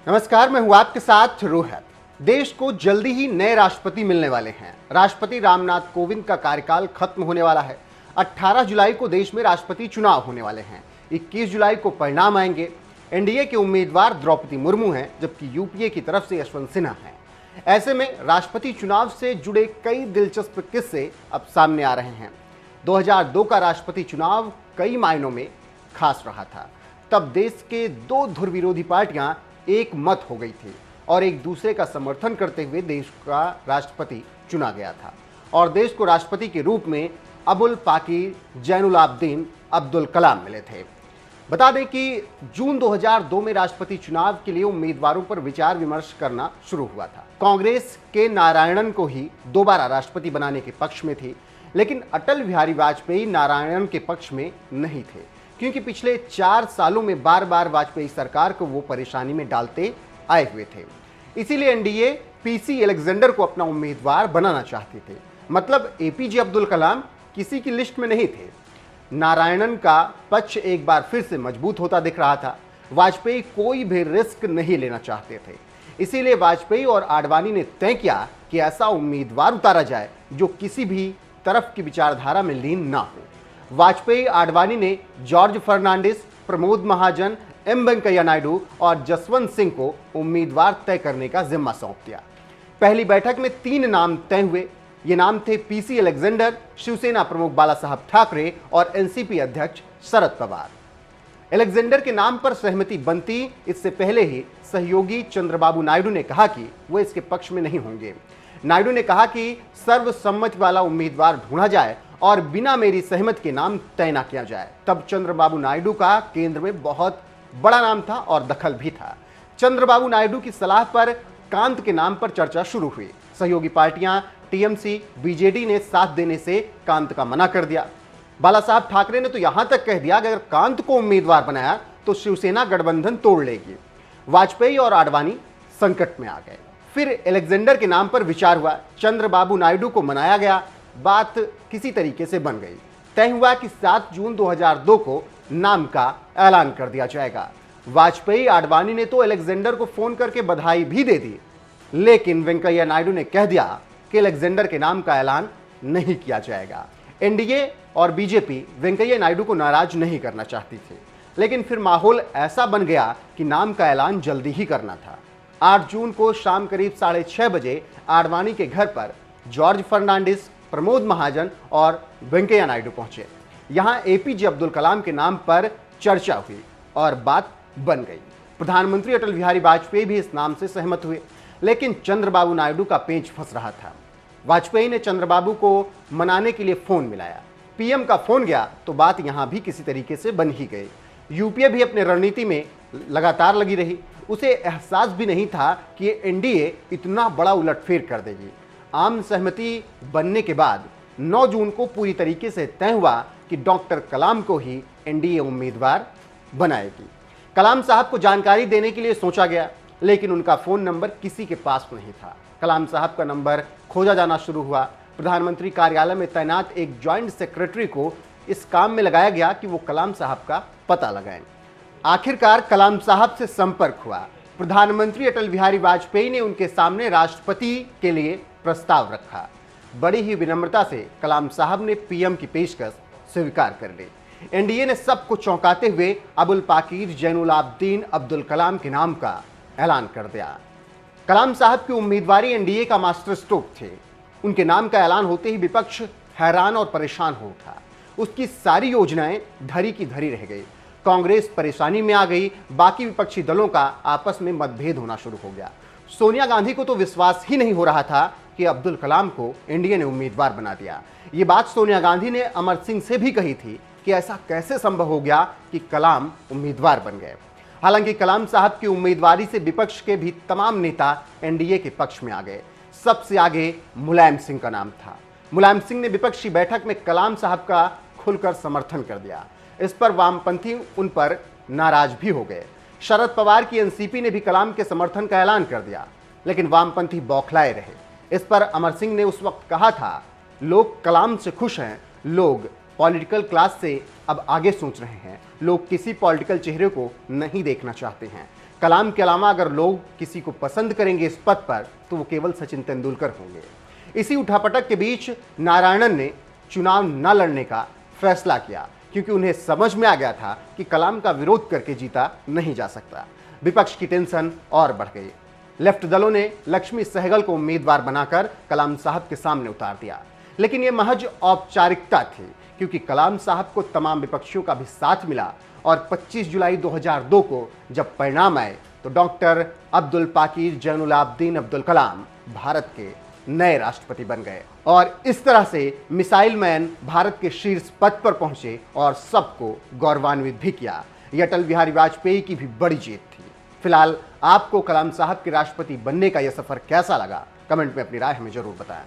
नमस्कार, मैं हूं आपके साथ रोहित। देश को जल्दी ही नए राष्ट्रपति मिलने वाले हैं। राष्ट्रपति रामनाथ कोविंद का कार्यकाल खत्म होने वाला है। 18 जुलाई को देश में राष्ट्रपति चुनाव होने वाले हैं। 21 जुलाई को परिणाम आएंगे। एनडीए के उम्मीदवार द्रौपदी मुर्मू हैं, जबकि यूपीए की तरफ से यशवंत सिन्हा हैं। ऐसे में राष्ट्रपति चुनाव से जुड़े कई दिलचस्प किस्से अब सामने आ रहे हैं। 2002 का राष्ट्रपति चुनाव कई मायनों में खास रहा था। तब देश के दो धुर विरोधी पार्टियां एक मत हो गई थी और एक दूसरे का समर्थन करते हुए देश का राष्ट्रपति चुना गया था और देश को राष्ट्रपति के रूप में अबुल पाकीर जैनुलाब्दीन अब्दुल कलाम मिले थे। बता दें कि जून 2002 में राष्ट्रपति चुनाव के लिए उम्मीदवारों पर विचार विमर्श करना शुरू हुआ था। कांग्रेस के नारायणन को ही दोबारा राष्ट्रपति बनाने के पक्ष में थी, लेकिन अटल बिहारी वाजपेयी नारायणन के पक्ष में नहीं थे, क्योंकि पिछले 4 सालों में बार बार वाजपेयी सरकार को वो परेशानी में डालते आए हुए थे। इसीलिए एनडीए पीसी एलेक्जेंडर को अपना उम्मीदवार बनाना चाहते थे। मतलब एपीजे अब्दुल कलाम किसी की लिस्ट में नहीं थे। नारायणन का पक्ष एक बार फिर से मजबूत होता दिख रहा था। वाजपेयी कोई भी रिस्क नहीं लेना चाहते थे। इसीलिए वाजपेयी और आडवाणी ने तय किया कि ऐसा उम्मीदवार उतारा जाए जो किसी भी तरफ की विचारधारा में लीन ना हो। वाजपेयी आडवाणी ने जॉर्ज फर्नांडिस, प्रमोद महाजन, एम वेंकैया नायडू और जसवंत सिंह को उम्मीदवार तय करने का जिम्मा सौंप दिया। पहली बैठक में 3 नाम तय हुए। ये नाम थे पीसी एलेक्जेंडर, शिवसेना प्रमुख बाला साहब ठाकरे और एनसीपी अध्यक्ष शरद पवार। एलेक्जेंडर के नाम पर सहमति बनती इससे पहले ही सहयोगी चंद्रबाबू नायडू ने कहा कि वो इसके पक्ष में नहीं होंगे। नायडू ने कहा कि सर्वसम्मति वाला उम्मीदवार ढूंढा जाए और बिना मेरी सहमति के नाम तय न किया जाए। तब चंद्रबाबू नायडू का केंद्र में बहुत बड़ा नाम था और दखल भी था। चंद्रबाबू नायडू की सलाह पर कांत के नाम पर चर्चा शुरू हुई। सहयोगी पार्टियां टीएमसी, बीजेडी ने साथ देने से कांत का मना कर दिया। बाला साहब ठाकरे ने तो यहां तक कह दिया कि अगर कांत को उम्मीदवार बनाया तो शिवसेना गठबंधन तोड़ लेगी। वाजपेयी और आडवाणी संकट में आ गए। फिर एलेक्जेंडर के नाम पर विचार हुआ। चंद्रबाबू नायडू को मनाया गया। बात किसी तरीके से बन गई। तय हुआ कि 7 जून 2002 को नाम का ऐलान कर दिया जाएगा। वाजपेयी आडवाणी ने तो एलेक्जेंडर को फोन करके बधाई भी दे दी, लेकिन वेंकैया नायडू ने कह दिया कि एलेक्जेंडर के नाम का ऐलान नहीं किया जाएगा। एनडीए और बीजेपी वेंकैया नायडू को नाराज नहीं करना चाहती थी, लेकिन फिर माहौल ऐसा बन गया कि नाम का ऐलान जल्दी ही करना था। 8 जून को शाम करीब 6:30 बजे आडवाणी के घर पर जॉर्ज फर्नांडिस, प्रमोद महाजन और वेंकैया नायडू पहुंचे। यहां एपीजे अब्दुल कलाम के नाम पर चर्चा हुई और बात बन गई। प्रधानमंत्री अटल बिहारी वाजपेयी भी इस नाम से सहमत हुए, लेकिन चंद्रबाबू नायडू का पेंच फंस रहा था। वाजपेयी ने चंद्रबाबू को मनाने के लिए फोन मिलाया। पीएम का फोन गया तो बात यहां भी किसी तरीके से बन ही गई। यूपीए भी अपने रणनीति में लगातार लगी रही। उसे एहसास भी नहीं था कि एनडीए इतना बड़ा उलटफेर कर देगी। आम सहमति बनने के बाद 9 जून को पूरी तरीके से तय हुआ कि डॉक्टर कलाम को ही एनडीए उम्मीदवार बनाएगी। कलाम साहब को जानकारी देने के लिए सोचा गया, लेकिन उनका फोन नंबर किसी के पास नहीं था। कलाम साहब का नंबर खोजा जाना शुरू हुआ। प्रधानमंत्री कार्यालय में तैनात एक ज्वाइंट सेक्रेटरी को इस काम में लगाया गया कि वो कलाम साहब का पता लगाएं। आखिरकार कलाम साहब से संपर्क हुआ। प्रधानमंत्री अटल बिहारी वाजपेयी ने उनके सामने राष्ट्रपति के लिए प्रस्ताव रखा। बड़ी ही विनम्रता से कलाम साहब ने पीएम की पेशकश स्वीकार कर ली। एनडीए ने सबको चौंकाते हुए अबुल पाकीर जैनुलाब्दीन अब्दुल कलाम के नाम का ऐलान कर दिया। कलाम साहब की उम्मीदवारी एनडीए का मास्टर स्ट्रोक थे। उनके नाम का ऐलान होते ही विपक्ष हैरान और परेशान हो उठा। उसकी सारी योजनाएं धरी की धरी रह गई। कांग्रेस परेशानी में आ गई। बाकी विपक्षी दलों का आपस में मतभेद होना शुरू हो गया। सोनिया गांधी को तो विश्वास ही नहीं हो रहा था कि अब्दुल कलाम को एनडीए ने उम्मीदवार बना दिया। ये बात सोनिया गांधी ने अमर सिंह से भी कही थी कि ऐसा कैसे संभव हो गया कि कलाम उम्मीदवार बन गए। हालांकि कलाम साहब की उम्मीदवारी से विपक्ष के भी तमाम नेता एनडीए के पक्ष में आ गए। सबसे आगे मुलायम सिंह का नाम था। मुलायम सिंह ने विपक्षी बैठक में कलाम साहब का खुलकर समर्थन कर दिया। इस पर वामपंथी उन पर नाराज भी हो गए। शरद पवार की एनसीपी ने भी कलाम के समर्थन का ऐलान कर दिया, लेकिन वामपंथी बौखलाए रहे। इस पर अमर सिंह ने उस वक्त कहा था, लोग कलाम से खुश हैं, लोग पॉलिटिकल क्लास से अब आगे सोच रहे हैं, लोग किसी पॉलिटिकल चेहरे को नहीं देखना चाहते हैं। कलाम के अलावा अगर लोग किसी को पसंद करेंगे इस पद पर तो वो केवल सचिन तेंदुलकर होंगे। इसी उठापटक के बीच नारायणन ने चुनाव न लड़ने का फैसला किया, क्योंकि उन्हें समझ में आ गया था कि कलाम का विरोध करके जीता नहीं जा सकता। विपक्ष की टेंशन और बढ़ गई। लेफ्ट दलों ने लक्ष्मी सहगल को उम्मीदवार बनाकर कलाम साहब के सामने उतार दिया, लेकिन यह महज औपचारिकता थी, क्योंकि कलाम साहब को तमाम विपक्षियों का भी साथ मिला और 25 जुलाई 2002 को जब परिणाम आए तो डॉक्टर अब्दुल पाकीर जैनुल आबदीन अब्दुल कलाम भारत के नए राष्ट्रपति बन गए और इस तरह से मिसाइल मैन भारत के शीर्ष पद पर पहुंचे और सबको गौरवान्वित भी किया। यह अटल बिहारी वाजपेयी की भी बड़ी जीत थी। फिलहाल आपको कलाम साहब के राष्ट्रपति बनने का यह सफर कैसा लगा? कमेंट में अपनी राय हमें जरूर बताएं।